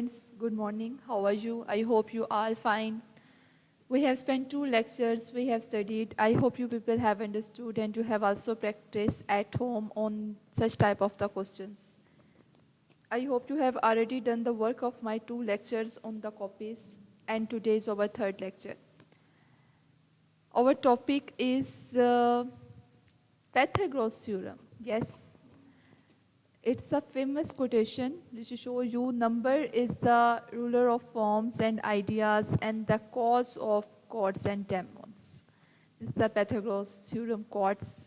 Friends, good morning. How are you? I hope you all fine. We have spent two lectures, we have studied. I hope you people have understood and you have also practiced at home on such type of the questions. I hope you have already done the work of my two lectures on the copies and today is our third lecture. Our topic is Pythagoras theorem. Yes, it's a famous quotation which show you number is the ruler of forms and ideas and the cause of gods and demons. This is the Pythagoras theorem quotes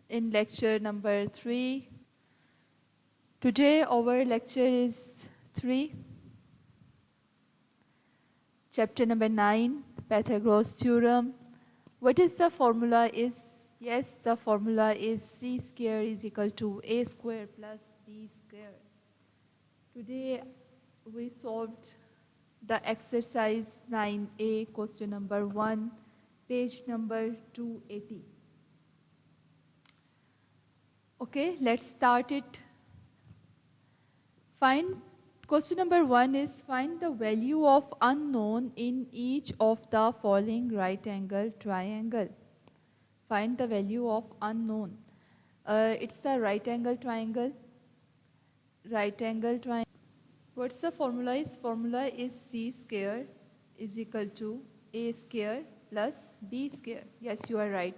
in lecture number 3. Today our lecture is 3, chapter number 9, Pythagoras theorem. What is the formula is? Yes, the formula is c square is equal to a square plus b square. Today we solved the exercise 9a, question number 1, page number 280. Okay, let's start it. Question number 1 is find the value of unknown in each of the following right angle triangle. Find the value of unknown. It's the right angle triangle. Right angle triangle. What's the formula is? Formula is c square is equal to a square plus b square. Yes, you are right.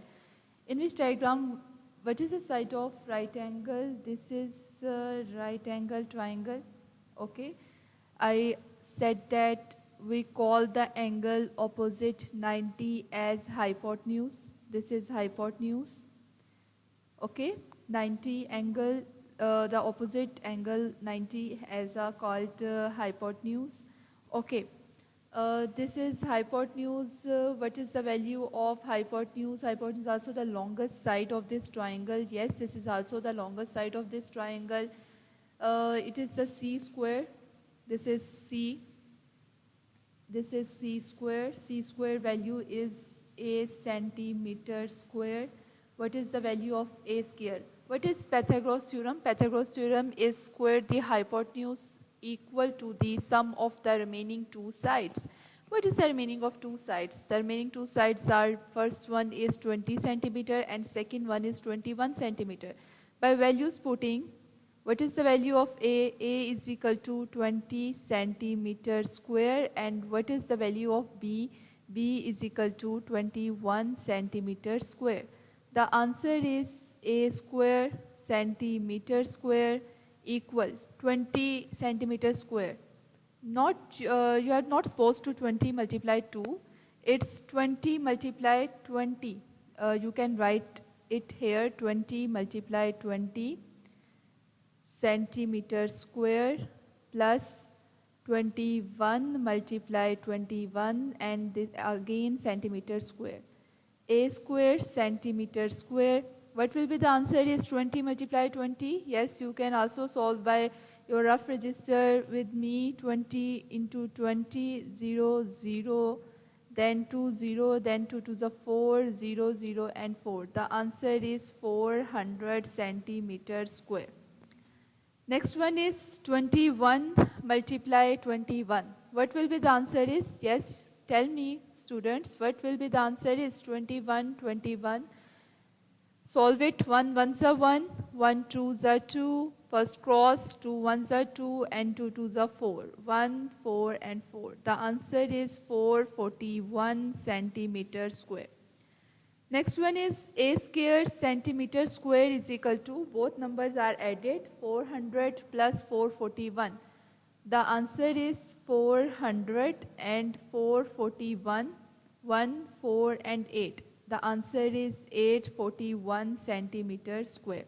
In which diagram, what is the side of right angle? This is right angle triangle. Okay. I said that we call the angle opposite 90 as hypotenuse. This is hypotenuse. Okay, 90 angle, the opposite angle 90 as a called hypotenuse. Okay, this is hypotenuse. What is the value of hypotenuse? Hypotenuse is also the longest side of this triangle. Yes, this is also the longest side of this triangle. It is the c square. This is c. This is c square. C square value is a centimeter square. What is the value of a square? What is Pythagoras theorem? Pythagoras theorem is square the hypotenuse equal to the sum of the remaining two sides. What is the remaining of two sides? The remaining two sides are, first one is 20 centimeter and second one is 21 centimeter. By values putting, what is the value of A? A is equal to 20 centimeter square. And what is the value of B? B is equal to 21 centimeter square. The answer is A square centimeter square equal 20 centimeter square. Not you are not supposed to 20 multiply 2. It's 20 multiply 20. You can write it here, 20 multiply 20 centimeter square plus 21 multiply 21 and this again centimeter square. A square centimeter square. What will be the answer is 20 multiply 20. Yes, you can also solve by your rough register with me. 20 into 20, 0, 0, then 2, 0, then 2 to the 4, 0, 0 and 4. The answer is 400 centimeter square. Next one is 21 multiply 21. What will be the answer is? Yes, tell me students, what will be the answer is 21, 21. Solve it, 1 1s are 1, 1 2s are 2, first cross, 2 1s are 2 and 2 2s are 4, 1, 4 and 4. The answer is 441 centimeter square. Next one is a square centimeter square is equal to, both numbers are added, 400 plus 441. The answer is 400 and 441, 1, 4 and 8. The answer is 841 centimeter square.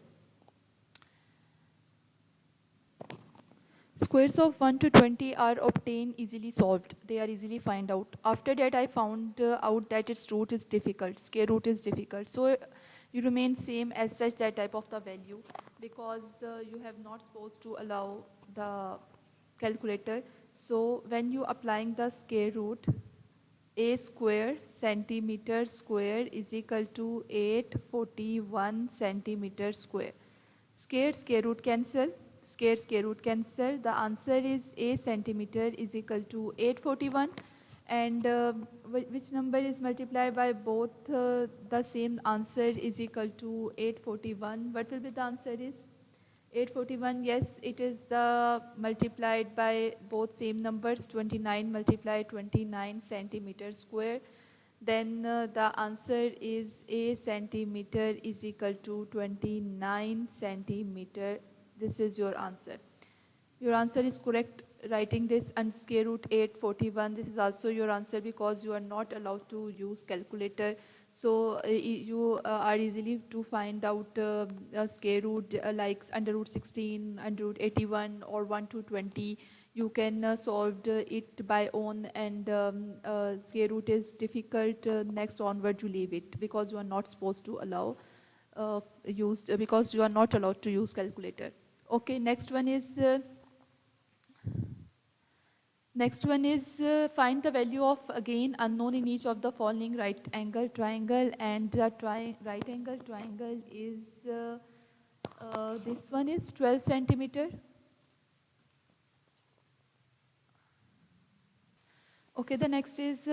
Squares of 1 to 20 are obtained easily solved. They are easily find out. After that I found out that its root is difficult. Square root is difficult. So you remain same as such that type of the value because you have not supposed to allow the calculator. So when you applying the square root, a square centimeter square is equal to 841 centimeter square. Square root cancel. square root cancel. The answer is a centimeter is equal to 841. And which number is multiplied by both the same answer is equal to 841? What will be the answer is? 841, yes, it is the multiplied by both same numbers, 29 multiplied 29 centimeter square. Then the answer is a centimeter is equal to 29 centimeter. This is your answer. Your answer is correct. Writing this and square root 841, this is also your answer because you are not allowed to use calculator. So you are easily to find out square root like under root 16, under root 81 or 1 to 20. You can solve it by own, and square root is difficult. Next onward you leave it because you are not supposed to allow because you are not allowed to use calculator. Okay, next one is find the value of again unknown in each of the following right angle triangle, and the right angle triangle is this one is 12 centimeter. Okay, the next is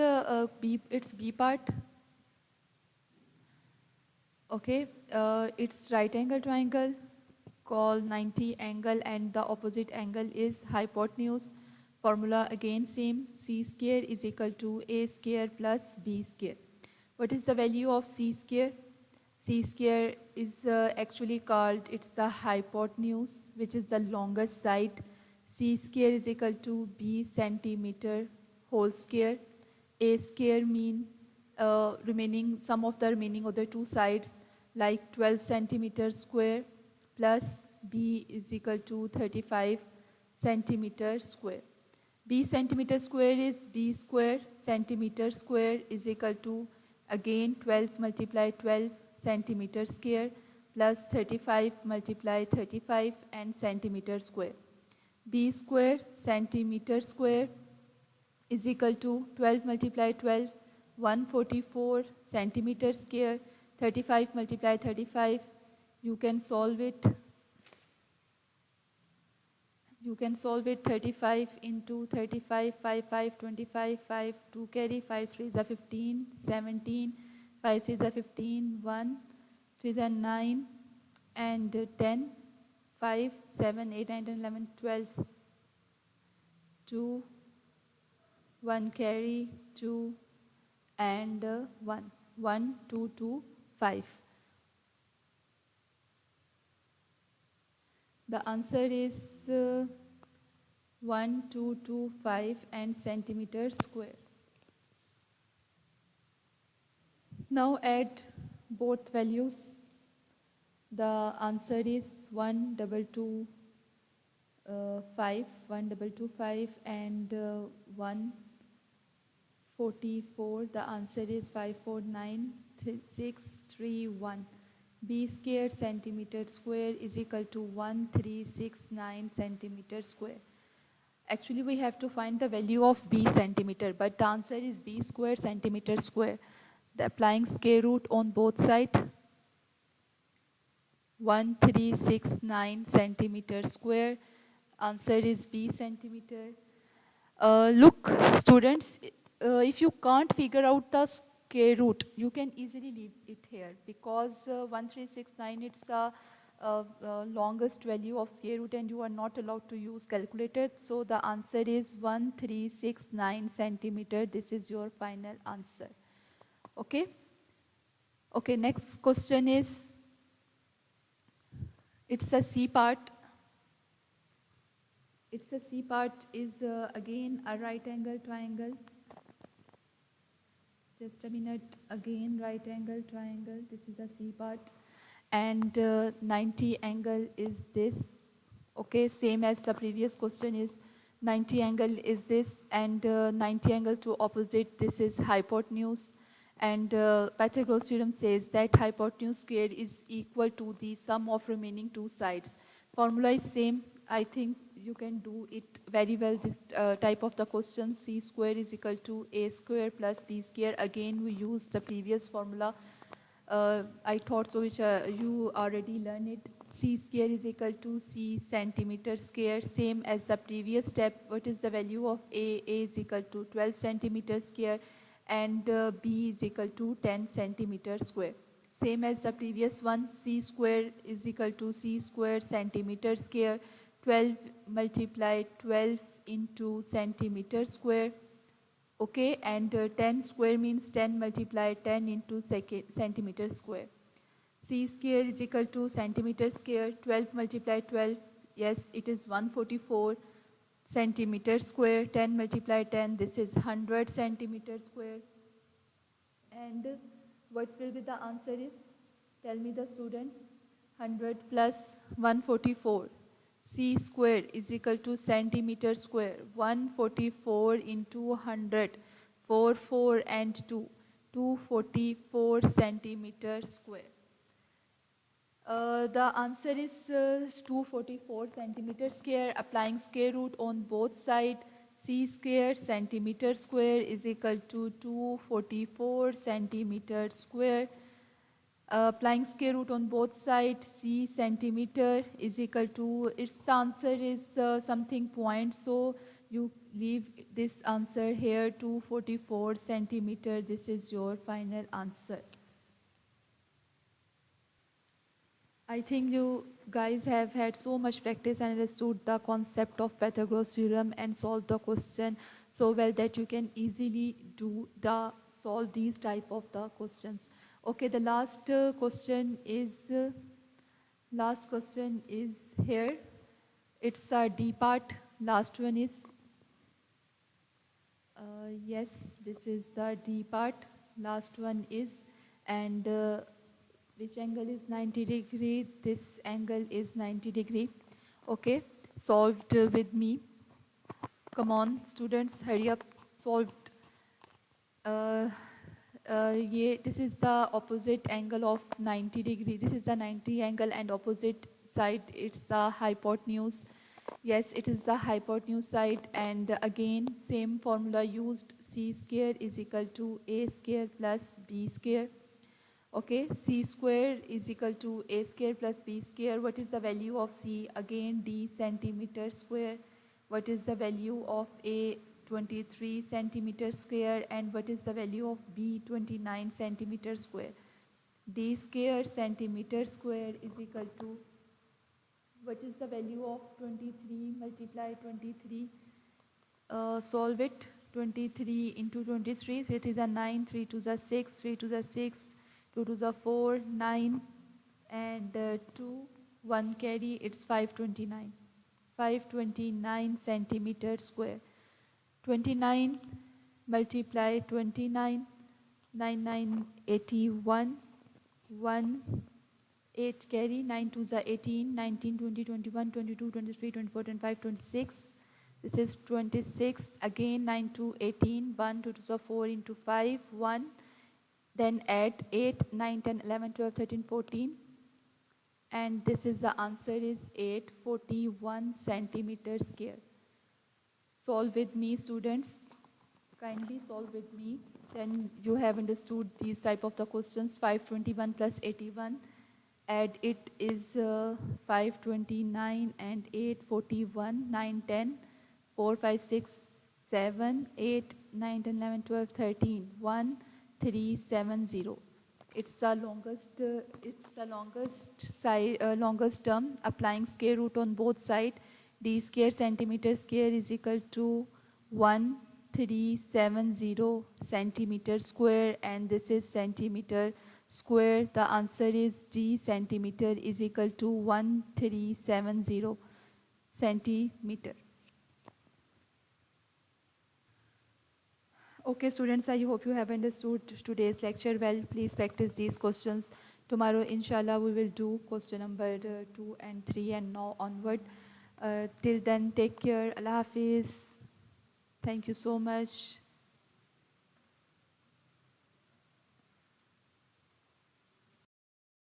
B, it's B part. Okay, it's right angle triangle called 90 angle, and the opposite angle is hypotenuse. Formula again same, c square is equal to a square plus b square. What is the value of c square? C square is actually called, it's the hypotenuse, which is the longest side. C square is equal to b centimeter whole square. A square mean remaining sum of the remaining other two sides, like 12 centimeter square plus b is equal to 35 centimeter square. B centimeter square is b square, centimeter square is equal to again 12 multiply 12 centimeter square plus 35 multiply 35 and centimeter square. B square centimeter square is equal to 12 multiply 12, 144 centimeter square, 35 multiply 35. You can solve it. You can solve it 35 into 35, 5, 5, 25, 5, 2 carry, 5, 3 is a 15, 17, 5, 3 is a 15, 1, 3 is a 9, and 10, 5, 7, 8, 9, 10, 11, 12, 2, 1 carry, 2, and 1, 1, 2, 2, 5. The answer is 1225 and centimeter square. Now add both values. The answer is 1225 and 144. The answer is 549,631. B square centimeter square is equal to 1369 centimeter square. Actually, we have to find the value of b centimeter, but the answer is b square centimeter square. The applying square root on both sides, 1369 centimeter square. Answer is b centimeter. Look, students, if you can't figure out the square root, you can easily leave it here because 1369, it's the longest value of square root and you are not allowed to use calculator. So the answer is 1369 centimeter. This is your final answer. Okay. Okay, next question is, it's a C part. It's a C part is again a right angle triangle. Just a minute, again right angle triangle. This is a C part. And 90 angle is this. Okay, same as the previous question is 90 angle is this, and 90 angle to opposite, this is hypotenuse. And Pythagoras theorem says that hypotenuse square is equal to the sum of remaining two sides. Formula is same. I think you can do it very well, this type of the question. C square is equal to a square plus b square. Again, we use the previous formula. I thought so, which you already learned it. C square is equal to C centimeter square, same as the previous step. What is the value of A? A is equal to 12 centimeter square and B is equal to 10 centimeter square. Same as the previous one, C square is equal to C square centimeter square, 12 multiply 12 into centimeter square. Okay, and 10 square means 10 multiply 10 into centimeter square. C square is equal to centimeter square, 12 multiply 12, yes, it is 144 centimeter square, 10 multiply 10, this is 100 centimeter square. And what will be the answer is? Tell me the students. 100 plus 144. C square is equal to centimeter square. 144 into 100. 4, 4 and 2. 244 centimeter square. The answer is 244 centimeter square. Applying square root on both sides, C square centimeter square is equal to 244 centimeter square. Applying square root on both sides, C centimeter is equal to, its answer is something point, so you leave this answer here, 244 centimeter. This is your final answer. I think you guys have had so much practice and understood the concept of Pythagoras theorem and solve the question so well that you can easily solve these type of the questions. Okay, the last question is here. It's a D part. Last one is yes, this is the D part. Last one is, and which angle is 90 degree? This angle is 90 degree. Okay, solved with me. Come on, students, hurry up, solved. This is the opposite angle of 90 degree. This is the 90 angle and opposite side, it's the hypotenuse. Yes, it is the hypotenuse side, and again same formula used. C square is equal to A square plus B square. Okay, C square is equal to A square plus B square. What is the value of C? Again D centimeter square. What is the value of A? 23 centimeter square. And what is the value of B? 29 centimeter square. D square centimeter square is equal to, what is the value of 23 multiply 23? Solve it. 23 into 23, so it is a 9, 3 to the 6, 3 to the 6, 2 to the 4, 9, and 2, 1 carry, it's 529. 529 centimeter square. 29 multiply 29, 9, 9, 81, 1, 8 carry, 9 to the 18, 19, 20, 21, 22, 23, 24, 25, 26. This is 26. Again 9 to 18, 1, 2 to the 4 into 5, 1. Then add 8, 9, 10, 11, 12, 13, 14. And this is the answer is 841 centimeter square. Solve with me, students. Kindly solve with me. Then you have understood these type of the questions. 521 plus 81. Add it is 529 and 841, 9, 10, 4, 5, 6, 7, 8, 9, 10, 11, 12, 13, 1, 3, 7, 0. It's the longest term. Applying square root on both sides. D square centimeter square is equal to 1370 centimeter square, and this is centimeter square. The answer is D centimeter is equal to 1370 centimeter. Okay, students, I hope you have understood today's lecture well. Please practice these questions. Tomorrow, inshallah, we will do question number 2 and 3 and now onward. Till then, take care. Allah Hafiz. Thank you so much.